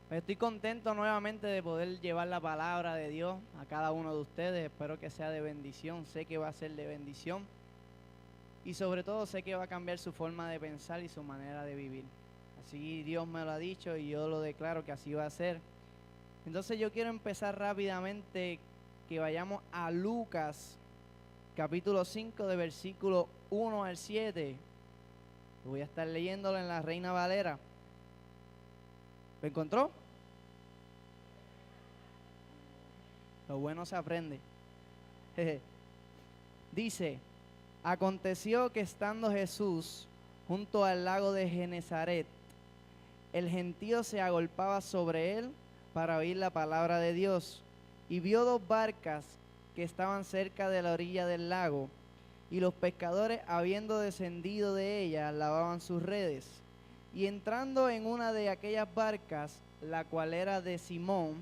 Pues estoy contento nuevamente de poder llevar la palabra de Dios a cada uno de ustedes. Espero que sea de bendición. Sé que va a ser de bendición. Y sobre todo sé que va a cambiar su forma de pensar y su manera de vivir. Así Dios me lo ha dicho y yo lo declaro que así va a ser. Entonces yo quiero empezar rápidamente que vayamos a Lucas, capítulo 5, de versículo 1 al 7. Voy a estar leyéndolo en la Reina Valera. ¿Lo encontró? Lo bueno se aprende. Dice: aconteció que estando Jesús junto al lago de Genezaret, el gentío se agolpaba sobre él para oír la palabra de Dios, y vio dos barcas que estaban cerca de la orilla del lago, y los pescadores, habiendo descendido de ellas, lavaban sus redes. Y entrando en una de aquellas barcas, la cual era de Simón,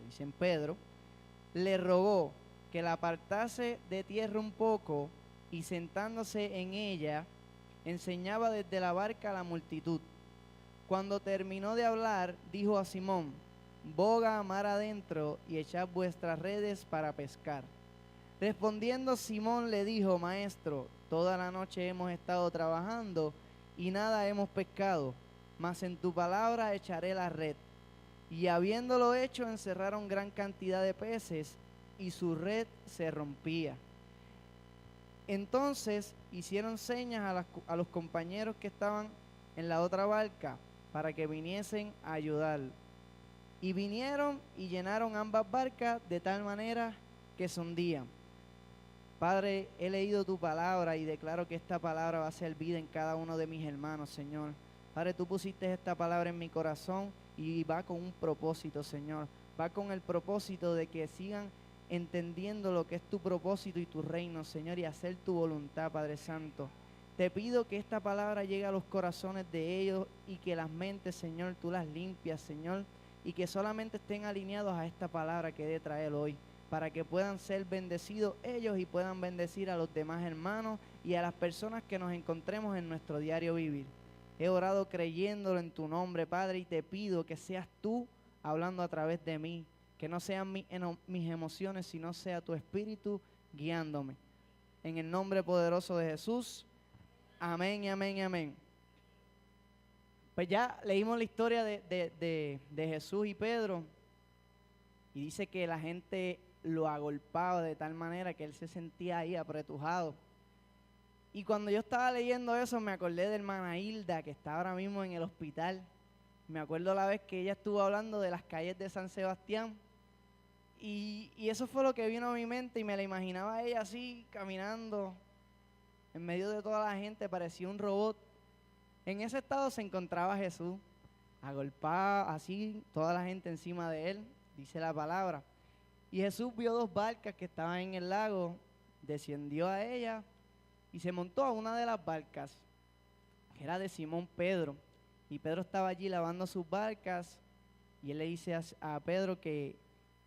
dicen Pedro, le rogó que la apartase de tierra un poco, y sentándose en ella, enseñaba desde la barca a la multitud. Cuando terminó de hablar, dijo a Simón: boga a mar adentro y echad vuestras redes para pescar. Respondiendo Simón le dijo: Maestro, toda la noche hemos estado trabajando y nada hemos pescado, mas en tu palabra echaré la red. Y habiéndolo hecho, encerraron gran cantidad de peces, y su red se rompía. Entonces hicieron señas a los compañeros que estaban en la otra barca para que viniesen a ayudar. Y vinieron y llenaron ambas barcas de tal manera que se hundían. Padre, he leído tu palabra y declaro que esta palabra va a ser vida en cada uno de mis hermanos, Señor. Padre, tú pusiste esta palabra en mi corazón y va con un propósito, Señor. Va con el propósito de que sigan entendiendo lo que es tu propósito y tu reino, Señor, y hacer tu voluntad, Padre Santo. Te pido que esta palabra llegue a los corazones de ellos y que las mentes, Señor, tú las limpias, Señor, y que solamente estén alineados a esta palabra que he de traer hoy, para que puedan ser bendecidos ellos y puedan bendecir a los demás hermanos y a las personas que nos encontremos en nuestro diario vivir. He orado creyéndolo en tu nombre, Padre, y te pido que seas tú hablando a través de mí, que no sean mis emociones, sino sea tu espíritu guiándome. En el nombre poderoso de Jesús, amén y amén y amén. Pues ya leímos la historia de Jesús y Pedro, y dice que la gente lo agolpaba de tal manera que él se sentía ahí apretujado. Y cuando yo estaba leyendo eso, me acordé de hermana Hilda, que está ahora mismo en el hospital. Me acuerdo la vez que ella estuvo hablando de las calles de San Sebastián, y eso fue lo que vino a mi mente, y me la imaginaba a ella así, caminando en medio de toda la gente, parecía un robot. En ese estado se encontraba Jesús, agolpado así, toda la gente encima de él, dice la palabra. Y Jesús vio dos barcas que estaban en el lago, descendió a ella y se montó a una de las barcas, que era de Simón Pedro. Y Pedro estaba allí lavando sus barcas, y él le dice a Pedro que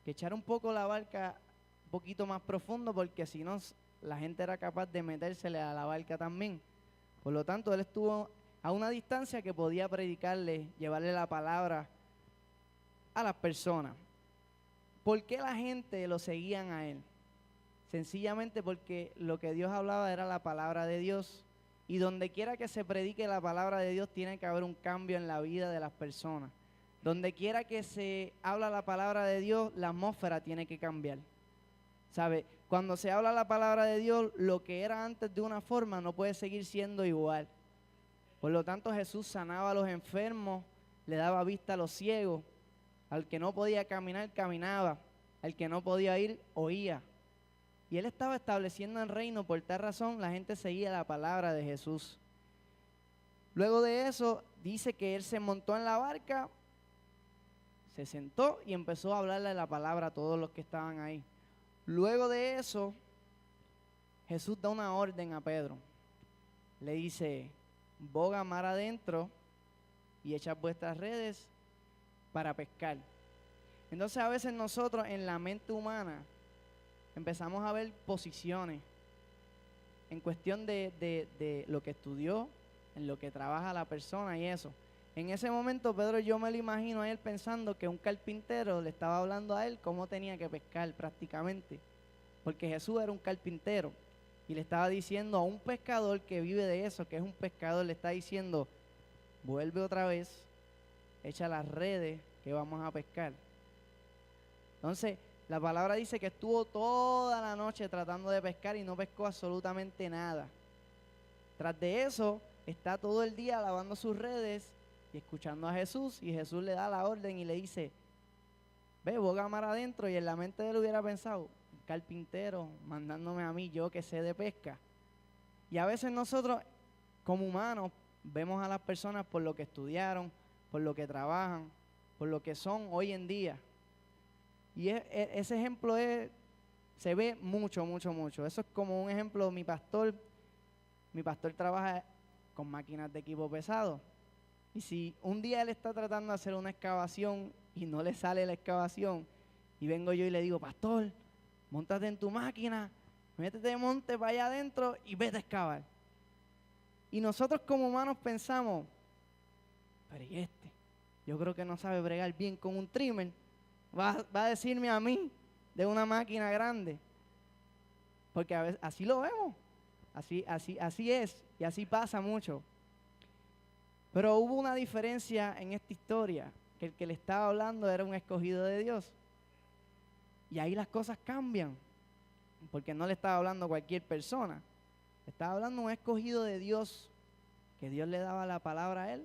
echara un poco la barca un poquito más profundo, porque si no, la gente era capaz de metérsele a la barca también. Por lo tanto, él estuvo a una distancia que podía predicarle, llevarle la palabra a las personas. ¿Por qué la gente lo seguían a él? Sencillamente porque lo que Dios hablaba era la palabra de Dios. Y donde quiera que se predique la palabra de Dios, tiene que haber un cambio en la vida de las personas. Donde quiera que se habla la palabra de Dios, la atmósfera tiene que cambiar. ¿Sabe? Cuando se habla la palabra de Dios, lo que era antes de una forma no puede seguir siendo igual. Por lo tanto, Jesús sanaba a los enfermos, le daba vista a los ciegos. Al que no podía caminar, caminaba. Al que no podía ir, oía. Y él estaba estableciendo el reino. Por tal razón, la gente seguía la palabra de Jesús. Luego de eso, dice que él se montó en la barca, se sentó y empezó a hablarle la palabra a todos los que estaban ahí. Luego de eso, Jesús da una orden a Pedro. Le dice: boga mar adentro y echad vuestras redes para pescar. Entonces a veces nosotros en la mente humana empezamos a ver posiciones en cuestión de lo que estudió, en lo que trabaja la persona y eso. En ese momento Pedro, yo me lo imagino a él pensando que un carpintero le estaba hablando a él cómo tenía que pescar prácticamente, porque Jesús era un carpintero y le estaba diciendo a un pescador que vive de eso, que es un pescador, le está diciendo, vuelve otra vez, echa las redes que vamos a pescar. Entonces, la palabra dice que estuvo toda la noche tratando de pescar y no pescó absolutamente nada. Tras de eso, está todo el día lavando sus redes y escuchando a Jesús, y Jesús le da la orden y le dice, ve, boga mar adentro, y en la mente de él hubiera pensado, un carpintero mandándome a mí, yo que sé de pesca. Y a veces nosotros, como humanos, vemos a las personas por lo que estudiaron, por lo que trabajan, por lo que son hoy en día. Y ese ejemplo se ve mucho, mucho, mucho. Eso es como un ejemplo, mi pastor trabaja con máquinas de equipo pesado. Y si un día él está tratando de hacer una excavación y no le sale la excavación, y vengo yo y le digo, pastor, móntate en tu máquina, métete de monte para allá adentro y vete a excavar. Y nosotros como humanos pensamos, pero ¿y este? Yo creo que no sabe bregar bien con un trimmer. Va a decirme a mí de una máquina grande. Porque a veces así lo vemos. Así es. Y así pasa mucho. Pero hubo una diferencia en esta historia, que el que le estaba hablando era un escogido de Dios. Y ahí las cosas cambian, porque no le estaba hablando a cualquier persona. Le estaba hablando a un escogido de Dios, que Dios le daba la palabra a él,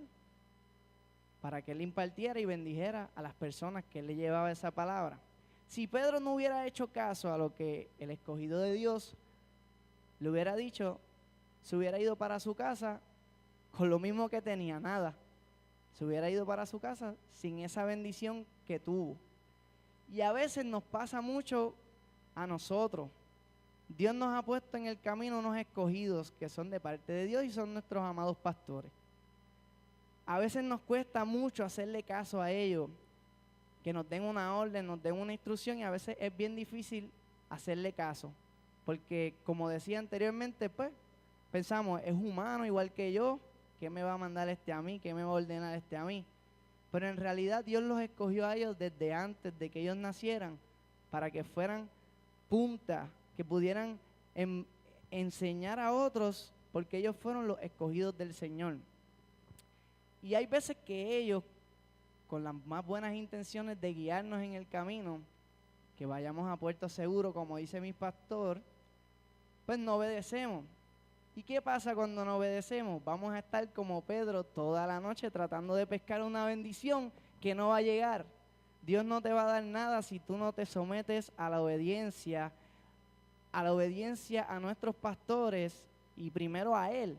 para que él impartiera y bendijera a las personas que él le llevaba esa palabra. Si Pedro no hubiera hecho caso a lo que el escogido de Dios le hubiera dicho, se hubiera ido para su casa con lo mismo que tenía, nada. Se hubiera ido para su casa sin esa bendición que tuvo. Y a veces nos pasa mucho a nosotros. Dios nos ha puesto en el camino unos escogidos que son de parte de Dios y son nuestros amados pastores. A veces nos cuesta mucho hacerle caso a ellos, que nos den una orden, nos den una instrucción, y a veces es bien difícil hacerle caso. Porque, como decía anteriormente, pues, pensamos, es humano igual que yo, ¿qué me va a mandar este a mí? ¿Qué me va a ordenar este a mí? Pero en realidad Dios los escogió a ellos desde antes de que ellos nacieran, para que fueran punta, que pudieran enseñar a otros, porque ellos fueron los escogidos del Señor. Y hay veces que ellos, con las más buenas intenciones de guiarnos en el camino, que vayamos a puerto seguro, como dice mi pastor, pues no obedecemos. ¿Y qué pasa cuando no obedecemos? Vamos a estar como Pedro toda la noche tratando de pescar una bendición que no va a llegar. Dios no te va a dar nada si tú no te sometes a la obediencia a nuestros pastores y primero a Él.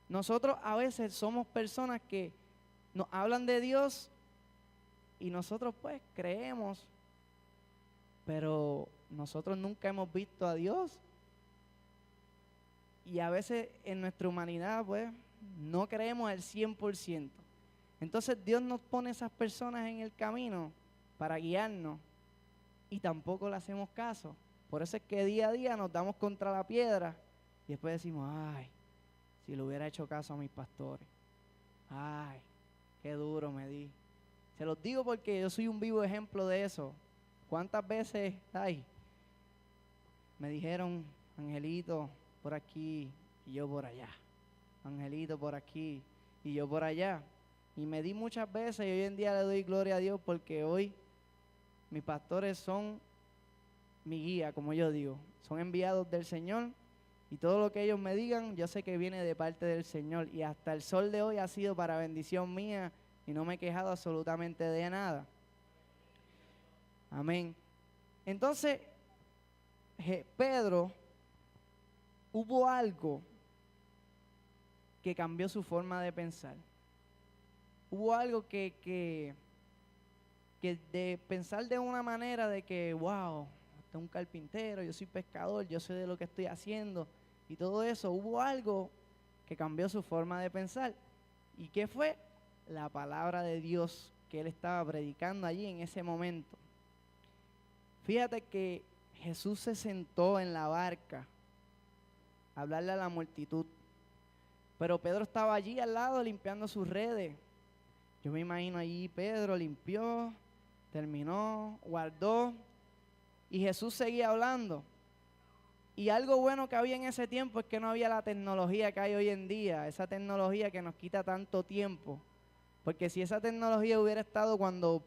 Nosotros a veces somos personas que nos hablan de Dios y nosotros pues creemos, pero nosotros nunca hemos visto a Dios. Y a veces en nuestra humanidad, pues, no creemos al 100%. Entonces Dios nos pone esas personas en el camino para guiarnos y tampoco le hacemos caso. Por eso es que día a día nos damos contra la piedra y después decimos, ay, si le hubiera hecho caso a mis pastores. Ay, qué duro me di. Se los digo porque yo soy un vivo ejemplo de eso. ¿Cuántas veces, me dijeron, Angelito, por aquí y yo por allá, Angelito por aquí y yo por allá, y me di muchas veces, y hoy en día le doy gloria a Dios porque hoy mis pastores son mi guía, como yo digo, son enviados del Señor, y todo lo que ellos me digan yo sé que viene de parte del Señor, y hasta el sol de hoy ha sido para bendición mía y no me he quejado absolutamente de nada. Amén. Entonces Pedro, hubo algo que cambió su forma de pensar. Hubo algo que de pensar de una manera de que, wow, este es un carpintero, yo soy pescador, yo sé de lo que estoy haciendo y todo eso. Hubo algo que cambió su forma de pensar. ¿Y qué fue? La palabra de Dios que él estaba predicando allí en ese momento. Fíjate que Jesús se sentó en la barca a hablarle a la multitud. Pero Pedro estaba allí al lado limpiando sus redes. Yo me imagino allí Pedro limpió, terminó, guardó y Jesús seguía hablando. Y algo bueno que había en ese tiempo es que no había la tecnología que hay hoy en día, esa tecnología que nos quita tanto tiempo. Porque si esa tecnología hubiera estado cuando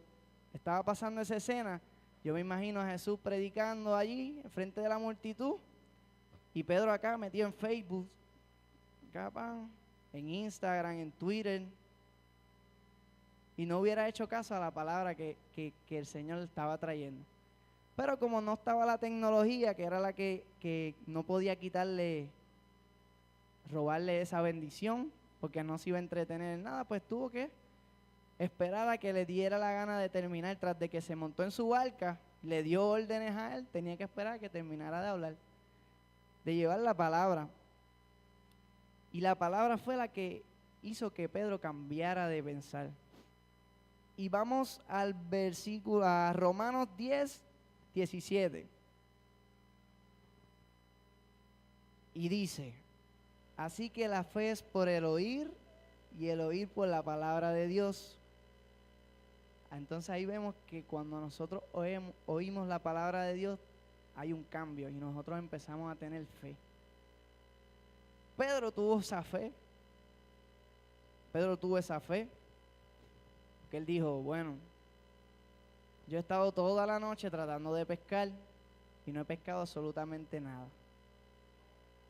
estaba pasando esa escena, yo me imagino a Jesús predicando allí, frente de la multitud, y Pedro acá metido en Facebook, acá, en Instagram, en Twitter, y no hubiera hecho caso a la palabra que el Señor estaba trayendo. Pero como no estaba la tecnología, que era la que no podía robarle esa bendición, porque no se iba a entretener en nada, pues tuvo que esperar a que le diera la gana de terminar. Tras de que se montó en su barca, le dio órdenes a él, tenía que esperar a que terminara de hablar, de llevar la palabra. Y la palabra fue la que hizo que Pedro cambiara de pensar. Y vamos al versículo, a Romanos 10:17. Y dice, así que la fe es por el oír y el oír por la palabra de Dios. Entonces ahí vemos que cuando nosotros oímos la palabra de Dios, hay un cambio y nosotros empezamos a tener fe. Pedro tuvo esa fe. Pedro tuvo esa fe. Que él dijo, bueno, yo he estado toda la noche tratando de pescar y no he pescado absolutamente nada.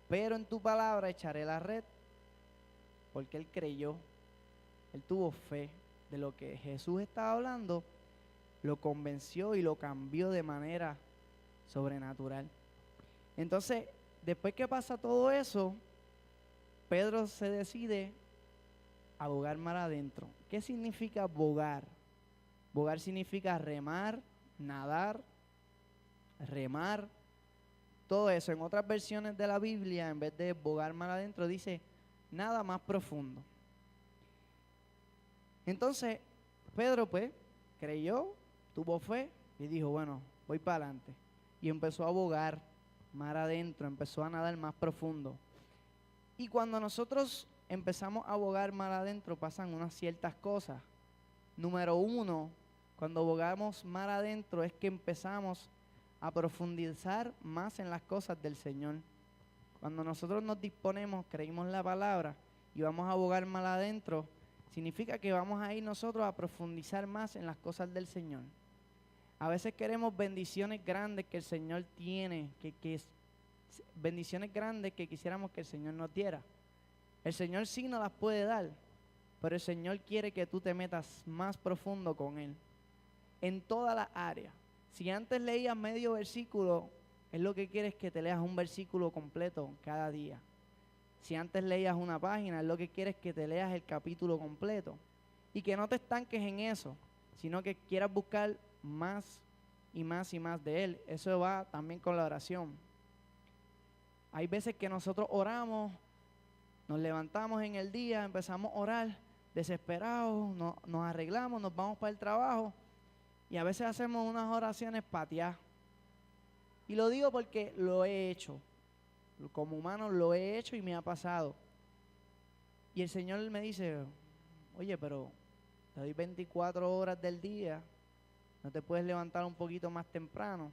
Pero en tu palabra echaré la red, porque él creyó, él tuvo fe de lo que Jesús estaba hablando, lo convenció y lo cambió de manera sobrenatural. Entonces, después que pasa todo eso, Pedro se decide a bogar mar adentro. ¿Qué significa bogar? Bogar significa remar, nadar, remar, todo eso. En otras versiones de la Biblia, en vez de bogar mar adentro, dice nada más profundo. Entonces, Pedro pues creyó, tuvo fe y dijo, bueno, voy para adelante. Y empezó a bogar mar adentro, empezó a nadar más profundo. Y cuando nosotros empezamos a bogar mar adentro, pasan unas ciertas cosas. Número uno, cuando bogamos mar adentro es que empezamos a profundizar más en las cosas del Señor. Cuando nosotros nos disponemos, creímos la palabra y vamos a bogar mar adentro, significa que vamos a ir nosotros a profundizar más en las cosas del Señor. A veces queremos bendiciones grandes que el Señor tiene, bendiciones grandes que quisiéramos que el Señor nos diera. El Señor sí nos las puede dar, pero el Señor quiere que tú te metas más profundo con Él, en todas las áreas. Si antes leías medio versículo, Él lo que quiere es que te leas un versículo completo cada día. Si antes leías una página, Él lo que quiere es que te leas el capítulo completo. Y que no te estanques en eso, sino que quieras buscar más y más y más de Él. Eso va también con la oración. Hay veces que nosotros oramos, nos levantamos en el día, empezamos a orar, desesperados, nos arreglamos, nos vamos para el trabajo y a veces hacemos unas oraciones pateadas. Y lo digo porque lo he hecho. Como humano lo he hecho y me ha pasado. Y el Señor me dice, oye, pero te doy 24 horas del día, ¿no te puedes levantar un poquito más temprano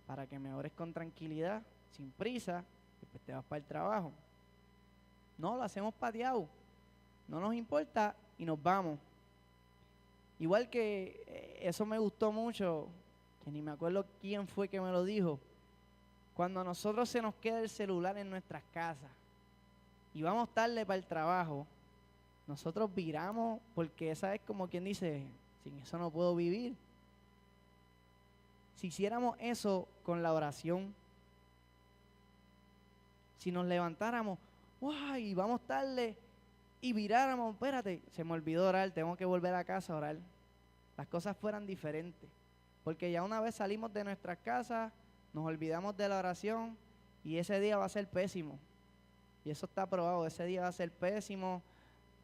para que me ores con tranquilidad, sin prisa, y después te vas para el trabajo? No, lo hacemos pateado, no nos importa y nos vamos. Igual que eso me gustó mucho, que ni me acuerdo quién fue que me lo dijo. Cuando a nosotros se nos queda el celular en nuestras casas y vamos tarde para el trabajo, nosotros viramos porque esa es como quien dice, sin eso no puedo vivir. Si hiciéramos eso con la oración, si nos levantáramos, ¡guay! Y vamos tarde y viráramos, espérate, se me olvidó orar, tengo que volver a casa a orar. Las cosas fueran diferentes, porque ya una vez salimos de nuestras casas, nos olvidamos de la oración y ese día va a ser pésimo. Y eso está probado, ese día va a ser pésimo,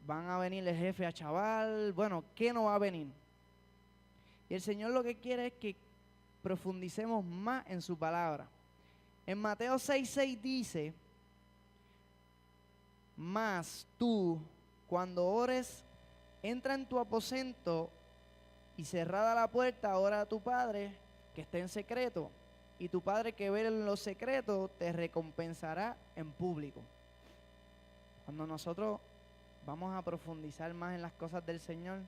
van a venir el jefe a chaval, bueno, ¿qué no va a venir? Y el Señor lo que quiere es que profundicemos más en su palabra. En Mateo 6:6 dice, Mas tú, cuando ores, entra en tu aposento y cerrada la puerta, ora a tu Padre que está en secreto, y tu Padre que ve en lo secreto te recompensará en público. Cuando nosotros vamos a profundizar más en las cosas del Señor,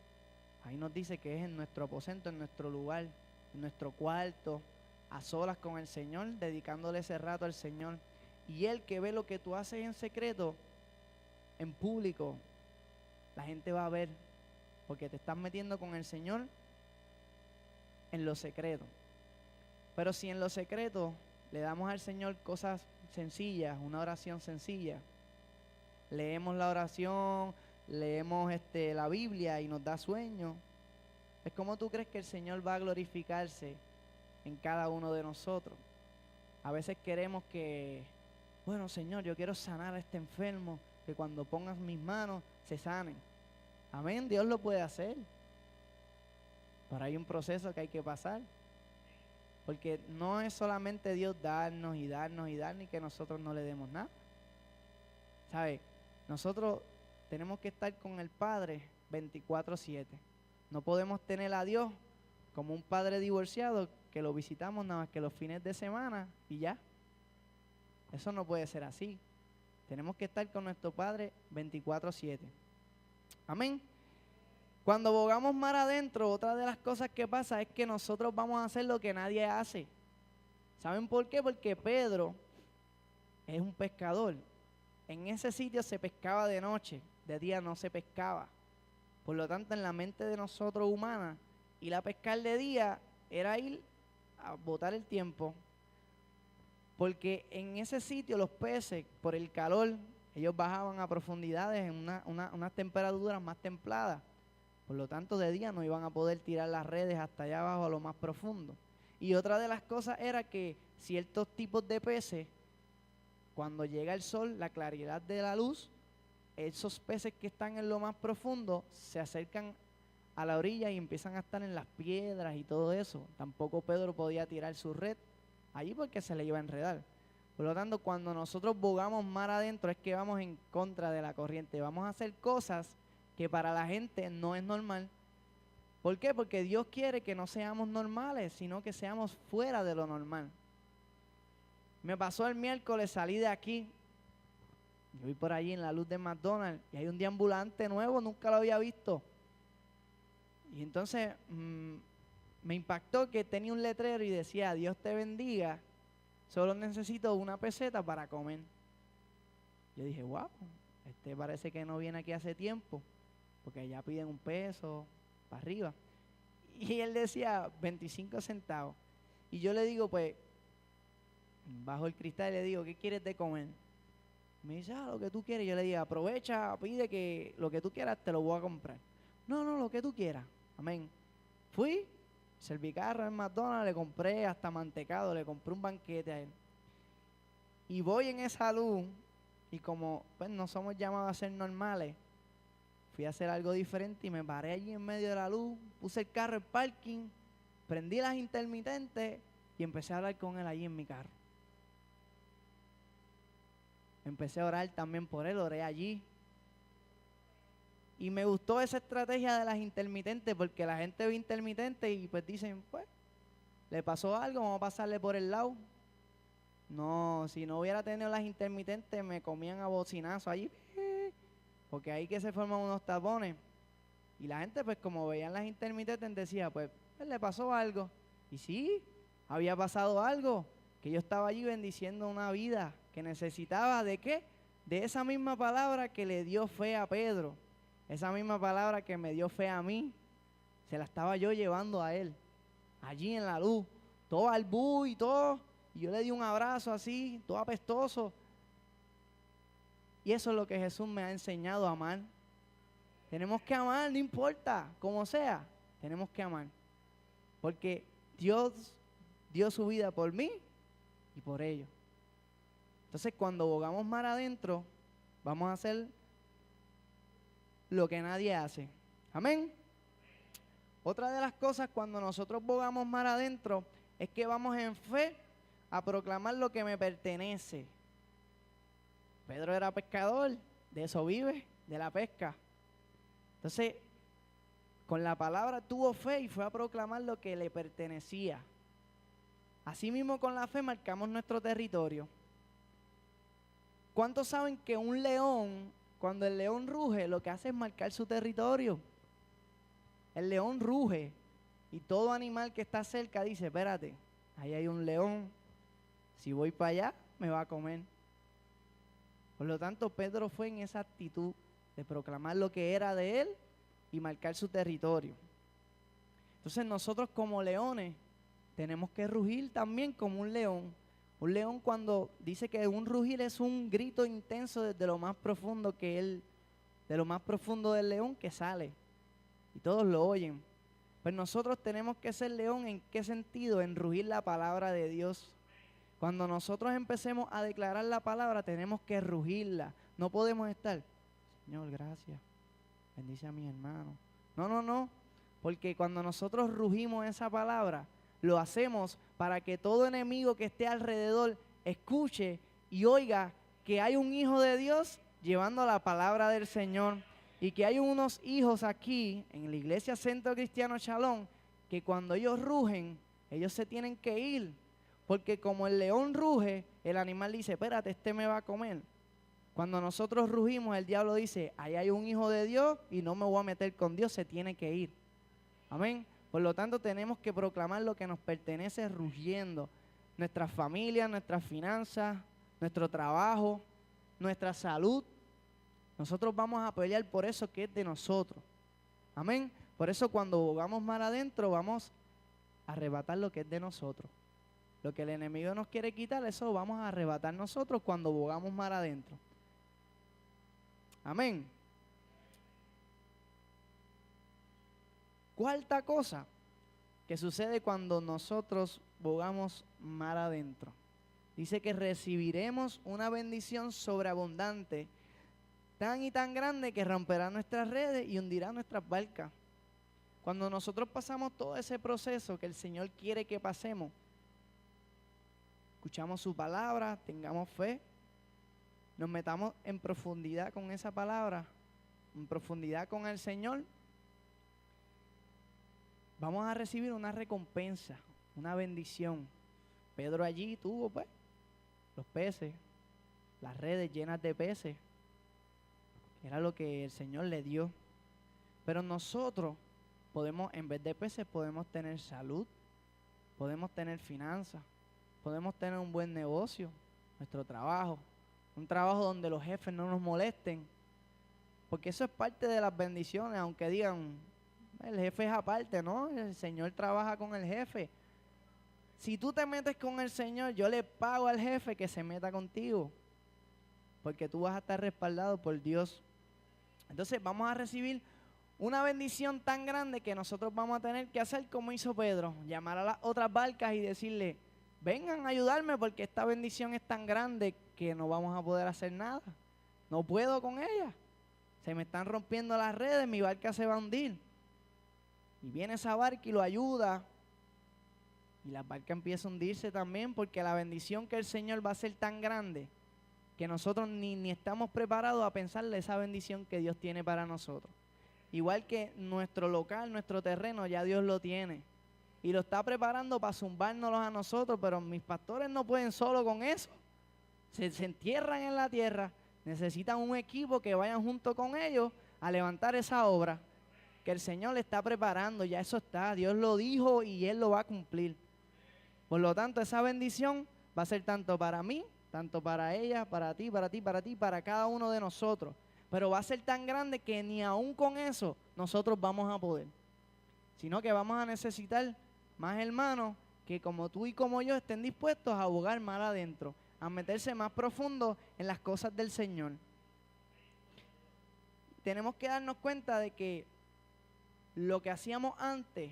ahí nos dice que es en nuestro aposento, en nuestro lugar, en nuestro cuarto, a solas con el Señor, dedicándole ese rato al Señor. Y Él que ve lo que tú haces en secreto, en público, la gente va a ver, porque te estás metiendo con el Señor en lo secreto. Pero si en lo secreto le damos al Señor cosas sencillas, una oración sencilla, leemos la oración, leemos la Biblia y nos da sueño, es como tú crees que el Señor va a glorificarse en cada uno de nosotros. A veces queremos que, bueno, Señor, yo quiero sanar a este enfermo, que cuando pongas mis manos se sanen. Amén, Dios lo puede hacer. Pero hay un proceso que hay que pasar. Porque no es solamente Dios darnos y darnos y darnos y que nosotros no le demos nada. ¿Sabe? Nosotros tenemos que estar con el Padre 24/7. No podemos tener a Dios como un padre divorciado que lo visitamos nada más que los fines de semana y ya. Eso no puede ser así. Tenemos que estar con nuestro Padre 24/7. Amén. Cuando bogamos mar adentro, otra de las cosas que pasa es que nosotros vamos a hacer lo que nadie hace. ¿Saben por qué? Porque Pedro es un pescador. En ese sitio se pescaba de noche, de día no se pescaba. Por lo tanto, en la mente de nosotros humanas, ir a pescar de día era ir a botar el tiempo. Porque en ese sitio los peces, por el calor, ellos bajaban a profundidades en unas temperaturas más templadas. Por lo tanto, de día no iban a poder tirar las redes hasta allá abajo a lo más profundo. Y otra de las cosas era que ciertos tipos de peces, cuando llega el sol, la claridad de la luz, esos peces que están en lo más profundo se acercan a la orilla y empiezan a estar en las piedras y todo eso. Tampoco Pedro podía tirar su red allí porque se le iba a enredar. Por lo tanto, cuando nosotros bogamos mar adentro es que vamos en contra de la corriente. Vamos a hacer cosas que para la gente no es normal. ¿Por qué? Porque Dios quiere que no seamos normales, sino que seamos fuera de lo normal. Me pasó el miércoles, salí de aquí, yo vi por allí en la luz de McDonald's y hay un deambulante nuevo, nunca lo había visto. Y entonces me impactó que tenía un letrero y decía, Dios te bendiga, solo necesito una peseta para comer. Yo dije, wow, parece que no viene aquí hace tiempo, porque ya piden un peso para arriba. Y él decía 25 centavos. Y yo le digo, pues, bajo el cristal le digo, ¿qué quieres de comer? Me dice, lo que tú quieres. Yo le digo, aprovecha, pide que lo que tú quieras te lo voy a comprar. No, lo que tú quieras. Amén. Fui, serví carro en McDonald's, le compré hasta mantecado, le compré un banquete a él. Y voy en esa luz, y como pues no somos llamados a ser normales, fui a hacer algo diferente y me paré allí en medio de la luz, puse el carro en parking, prendí las intermitentes y empecé a hablar con él allí en mi carro. Empecé a orar también por él, oré allí. Y me gustó esa estrategia de las intermitentes, porque la gente ve intermitentes y pues dicen, pues, le pasó algo, vamos a pasarle por el lado. No, si no hubiera tenido las intermitentes, me comían a bocinazo allí, porque ahí que se forman unos tapones. Y la gente, pues, como veían las intermitentes, decía, pues, le pasó algo. Y sí, había pasado algo, que yo estaba allí bendiciendo una vida que necesitaba ¿de qué? De esa misma palabra que le dio fe a Pedro, esa misma palabra que me dio fe a mí, se la estaba yo llevando a él, allí en la luz, todo albú y todo, y yo le di un abrazo así, todo apestoso. Y eso es lo que Jesús me ha enseñado a amar. Tenemos que amar, no importa, como sea, tenemos que amar, porque Dios dio su vida por mí y por ellos. Entonces, cuando bogamos mar adentro, vamos a hacer lo que nadie hace. Amén. Otra de las cosas cuando nosotros bogamos mar adentro es que vamos en fe a proclamar lo que me pertenece. Pedro era pescador de eso vive, de la pesca. Entonces, con la palabra tuvo fe y fue a proclamar lo que le pertenecía. Asimismo, con la fe marcamos nuestro territorio. ¿Cuántos saben que un león, cuando el león ruge, lo que hace es marcar su territorio? El león ruge y todo animal que está cerca dice, espérate, ahí hay un león, si voy para allá, me va a comer. Por lo tanto, Pedro fue en esa actitud de proclamar lo que era de él y marcar su territorio. Entonces nosotros como leones tenemos que rugir también como un león. Un león, cuando dice que un rugir es un grito intenso desde lo más profundo de lo más profundo del león que sale. Y todos lo oyen. Pues nosotros tenemos que ser león, ¿en qué sentido? En rugir la palabra de Dios. Cuando nosotros empecemos a declarar la palabra, tenemos que rugirla. No podemos estar, Señor, gracias, bendice a mis hermanos. No, porque cuando nosotros rugimos esa palabra, lo hacemos para que todo enemigo que esté alrededor escuche y oiga que hay un hijo de Dios llevando la palabra del Señor y que hay unos hijos aquí en la iglesia Centro Cristiano Shalom que cuando ellos rugen, ellos se tienen que ir, porque como el león ruge, el animal dice, espérate, este me va a comer. Cuando nosotros rugimos, el diablo dice, ahí hay un hijo de Dios y no me voy a meter con Dios, se tiene que ir. Amén. Por lo tanto, tenemos que proclamar lo que nos pertenece rugiendo. Nuestras familias, nuestras finanzas, nuestro trabajo, nuestra salud. Nosotros vamos a pelear por eso que es de nosotros. Amén. Por eso cuando bogamos mar adentro, vamos a arrebatar lo que es de nosotros. Lo que el enemigo nos quiere quitar, eso vamos a arrebatar nosotros cuando bogamos mar adentro. Amén. Cuarta cosa que sucede cuando nosotros bogamos mar adentro. Dice que recibiremos una bendición sobreabundante, tan y tan grande que romperá nuestras redes y hundirá nuestras barcas. Cuando nosotros pasamos todo ese proceso que el Señor quiere que pasemos, escuchamos su palabra, tengamos fe, nos metamos en profundidad con esa palabra, en profundidad con el Señor, vamos a recibir una recompensa, una bendición. Pedro allí tuvo pues los peces, las redes llenas de peces, era lo que el Señor le dio. Pero nosotros podemos, en vez de peces, podemos tener salud, podemos tener finanzas, podemos tener un buen negocio, nuestro trabajo, un trabajo donde los jefes no nos molesten, porque eso es parte de las bendiciones, aunque digan, el jefe es aparte, ¿no? El Señor trabaja con el jefe. Si tú te metes con el Señor, yo le pago al jefe que se meta contigo, porque tú vas a estar respaldado por Dios. Entonces vamos a recibir una bendición tan grande que nosotros vamos a tener que hacer como hizo Pedro, llamar a las otras barcas y decirle, vengan a ayudarme porque esta bendición es tan grande que no vamos a poder hacer nada. No puedo con ella. Se me están rompiendo las redes, mi barca se va a hundir. Y viene esa barca y lo ayuda. Y la barca empieza a hundirse también porque la bendición que el Señor va a ser tan grande que nosotros ni estamos preparados a pensarle esa bendición que Dios tiene para nosotros. Igual que nuestro local, nuestro terreno, ya Dios lo tiene. Y lo está preparando para zumbárnoslos a nosotros, pero mis pastores no pueden solo con eso. Se entierran en la tierra, necesitan un equipo que vayan junto con ellos a levantar esa obra que el Señor le está preparando, ya eso está, Dios lo dijo y Él lo va a cumplir. Por lo tanto, esa bendición va a ser tanto para mí, tanto para ella, para ti, para ti, para ti, para cada uno de nosotros. Pero va a ser tan grande que ni aún con eso nosotros vamos a poder, sino que vamos a necesitar más hermanos que como tú y como yo estén dispuestos a abogar más adentro, a meterse más profundo en las cosas del Señor. Tenemos que darnos cuenta de que lo que hacíamos antes,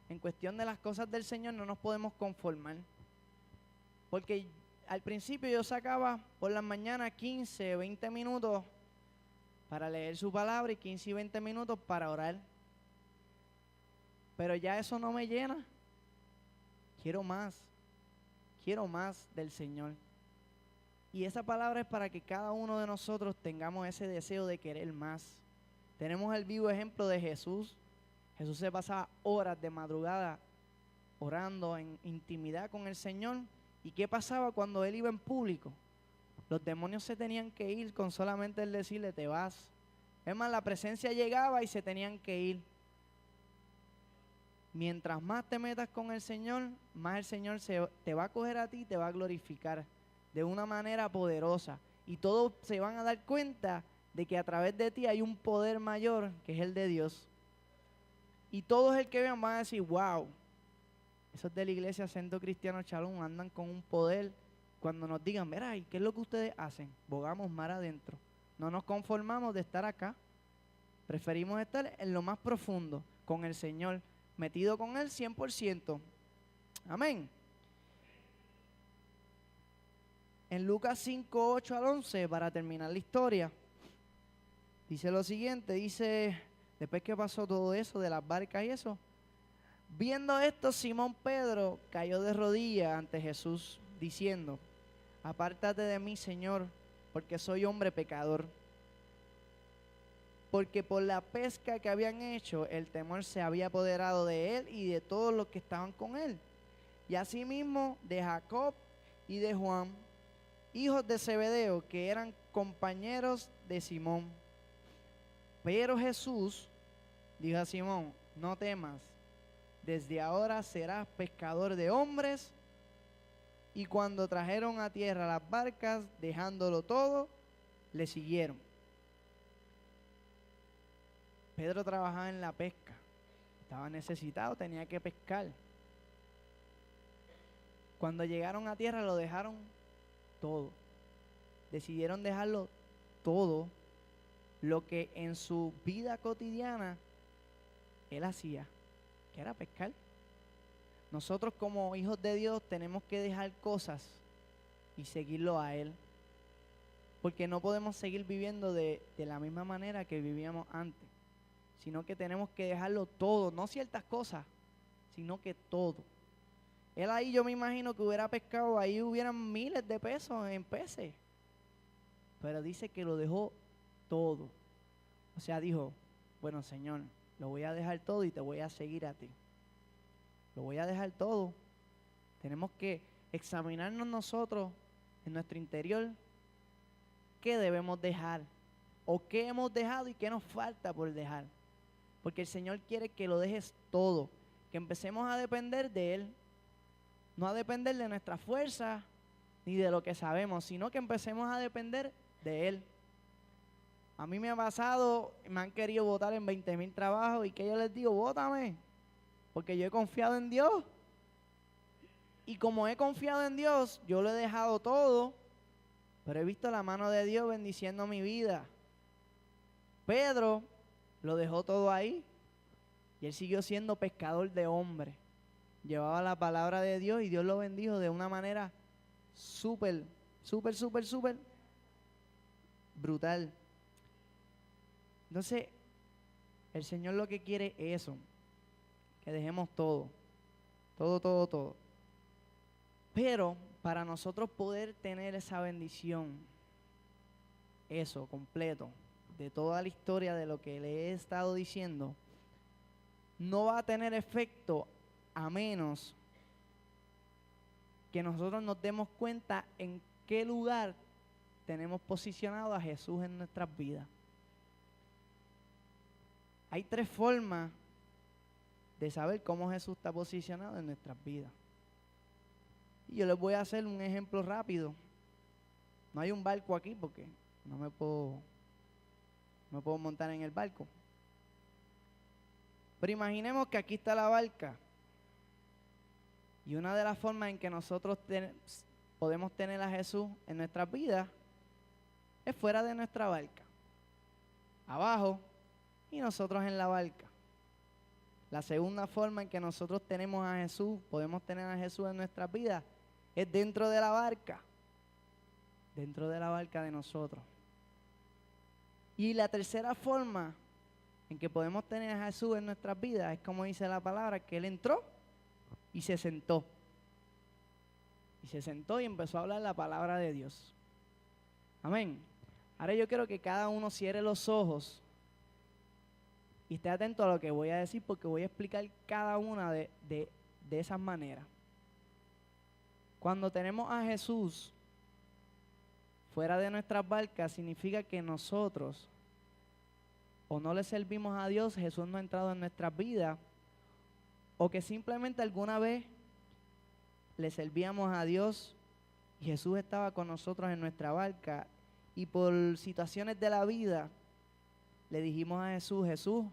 en cuestión de las cosas del Señor, no nos podemos conformar. Porque al principio yo sacaba por las mañanas 15, 20 minutos para leer su palabra y 15 y 20 minutos para orar. Pero ya eso no me llena. Quiero más del Señor. Y esa palabra es para que cada uno de nosotros tengamos ese deseo de querer más. Tenemos el vivo ejemplo de Jesús. Jesús se pasaba horas de madrugada orando en intimidad con el Señor. ¿Y qué pasaba cuando Él iba en público? Los demonios se tenían que ir con solamente Él decirle, te vas. Es más, la presencia llegaba y se tenían que ir. Mientras más te metas con el Señor, más el Señor te va a coger a ti y te va a glorificar de una manera poderosa. Y todos se van a dar cuenta de que a través de ti hay un poder mayor que es el de Dios. Y todos el que vean van a decir, wow, esos de la iglesia Centro Cristiano Shalom andan con un poder. Cuando nos digan, mira, ¿y qué es lo que ustedes hacen? Bogamos mar adentro. No nos conformamos de estar acá. Preferimos estar en lo más profundo, con el Señor, metido con Él 100%. Amén. En Lucas 5, 8 al 11, para terminar la historia, dice lo siguiente, dice, después que pasó todo eso de las barcas y eso, viendo esto, Simón Pedro cayó de rodillas ante Jesús, diciendo, apártate de mí, Señor, porque soy hombre pecador. Porque por la pesca que habían hecho, el temor se había apoderado de él y de todos los que estaban con él. Y asimismo de Jacob y de Juan, hijos de Zebedeo, que eran compañeros de Simón. Pero Jesús dijo a Simón, no temas, desde ahora serás pescador de hombres. Y cuando trajeron a tierra las barcas, dejándolo todo, le siguieron. Pedro trabajaba en la pesca, estaba necesitado, tenía que pescar. Cuando llegaron a tierra lo dejaron todo. Decidieron dejarlo todo, lo que en su vida cotidiana él hacía, que era pescar. Nosotros como hijos de Dios tenemos que dejar cosas y seguirlo a Él. Porque no podemos seguir viviendo de la misma manera que vivíamos antes, sino que tenemos que dejarlo todo, no ciertas cosas, sino que todo. Él ahí yo me imagino que hubiera pescado, ahí hubieran miles de pesos en peces, pero dice que lo dejó todo. O sea, dijo, bueno, Señor, lo voy a dejar todo y te voy a seguir a ti. Lo voy a dejar todo. Tenemos que examinarnos nosotros en nuestro interior qué debemos dejar o qué hemos dejado y qué nos falta por dejar. Porque el Señor quiere que lo dejes todo, que empecemos a depender de Él, no a depender de nuestra fuerza ni de lo que sabemos, sino que empecemos a depender de Él. A mí me ha pasado, me han querido votar en 20,000 trabajos y que yo les digo, vótame, porque yo he confiado en Dios. Y como he confiado en Dios, yo lo he dejado todo, pero he visto la mano de Dios bendiciendo mi vida. Pedro lo dejó todo ahí y él siguió siendo pescador de hombres. Llevaba la palabra de Dios y Dios lo bendijo de una manera súper brutal. Entonces, el Señor lo que quiere es eso, que dejemos todo. Pero para nosotros poder tener esa bendición, eso completo, de toda la historia de lo que le he estado diciendo, no va a tener efecto a menos que nosotros nos demos cuenta en qué lugar tenemos posicionado a Jesús en nuestras vidas. Hay 3 formas de saber cómo Jesús está posicionado en nuestras vidas. Y yo les voy a hacer un ejemplo rápido. No hay un barco aquí porque no me puedo montar en el barco. Pero imaginemos que aquí está la barca. Y una de las formas en que nosotros podemos tener a Jesús en nuestras vidas es fuera de nuestra barca. Abajo y nosotros en la barca. La segunda forma en que nosotros tenemos a Jesús, podemos tener a Jesús en nuestras vidas, es dentro de la barca. Dentro de la barca de nosotros. Y la tercera forma en que podemos tener a Jesús en nuestras vidas es como dice la palabra, que Él entró y se sentó. Y se sentó y empezó a hablar la palabra de Dios. Amén. Ahora yo quiero que cada uno cierre los ojos y esté atento a lo que voy a decir porque voy a explicar cada una de esas maneras. Cuando tenemos a Jesús fuera de nuestras barcas, significa que nosotros o no le servimos a Dios, Jesús no ha entrado en nuestras vidas, o que simplemente alguna vez le servíamos a Dios y Jesús estaba con nosotros en nuestra barca y por situaciones de la vida le dijimos a Jesús, Jesús,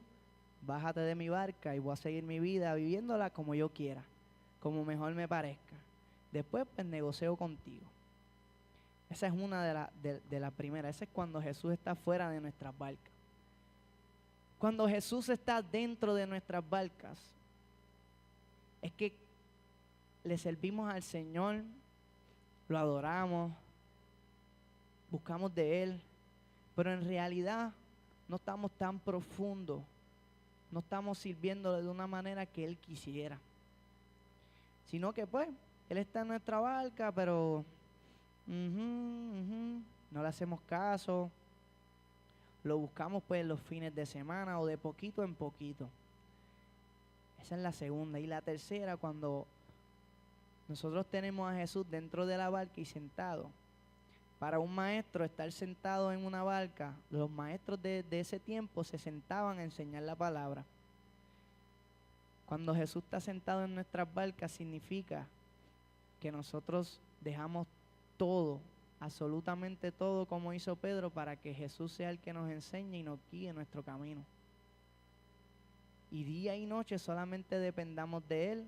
bájate de mi barca y voy a seguir mi vida viviéndola como yo quiera, como mejor me parezca. Después pues negocio contigo. Esa es una de las primeras. Esa es cuando Jesús está fuera de nuestras barcas. Cuando Jesús está dentro de nuestras barcas, es que le servimos al Señor, lo adoramos, buscamos de Él, pero en realidad no estamos tan profundos, no estamos sirviéndole de una manera que Él quisiera, sino que pues Él está en nuestra barca, pero no le hacemos caso, lo buscamos pues los fines de semana o de poquito en poquito. Esa es la segunda. Y la tercera, cuando nosotros tenemos a Jesús dentro de la barca y sentado. Para un maestro estar sentado en una barca, los maestros de ese tiempo se sentaban a enseñar la palabra. Cuando Jesús está sentado en nuestras barcas significa que nosotros dejamos todo, absolutamente todo, como hizo Pedro, para que Jesús sea el que nos enseñe y nos guíe en nuestro camino. Y día y noche solamente dependamos de Él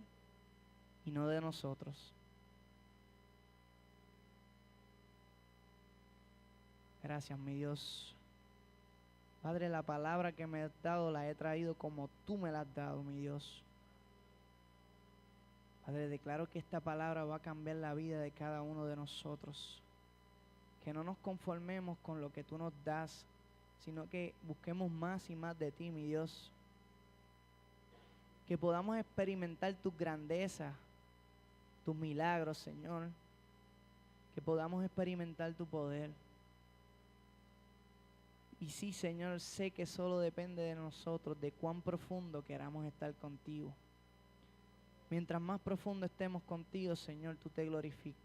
y no de nosotros. Gracias, mi Dios. Padre, la palabra que me has dado la he traído como tú me la has dado, mi Dios. Padre, declaro que esta palabra va a cambiar la vida de cada uno de nosotros. Que no nos conformemos con lo que tú nos das, sino que busquemos más y más de ti, mi Dios. Que podamos experimentar tus grandezas, tus milagros, Señor. Que podamos experimentar tu poder. Y sí, Señor, sé que solo depende de nosotros, de cuán profundo queramos estar contigo. Mientras más profundo estemos contigo, Señor, tú te glorificas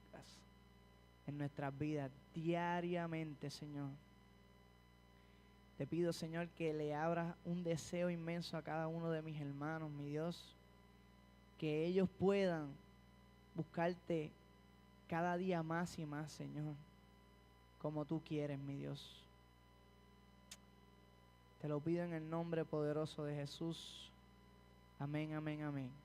en nuestras vidas diariamente, Señor. Te pido, Señor, que le abras un deseo inmenso a cada uno de mis hermanos, mi Dios, que ellos puedan buscarte cada día más y más, Señor, como tú quieres, mi Dios. Te lo pido en el nombre poderoso de Jesús. Amén, amén, amén.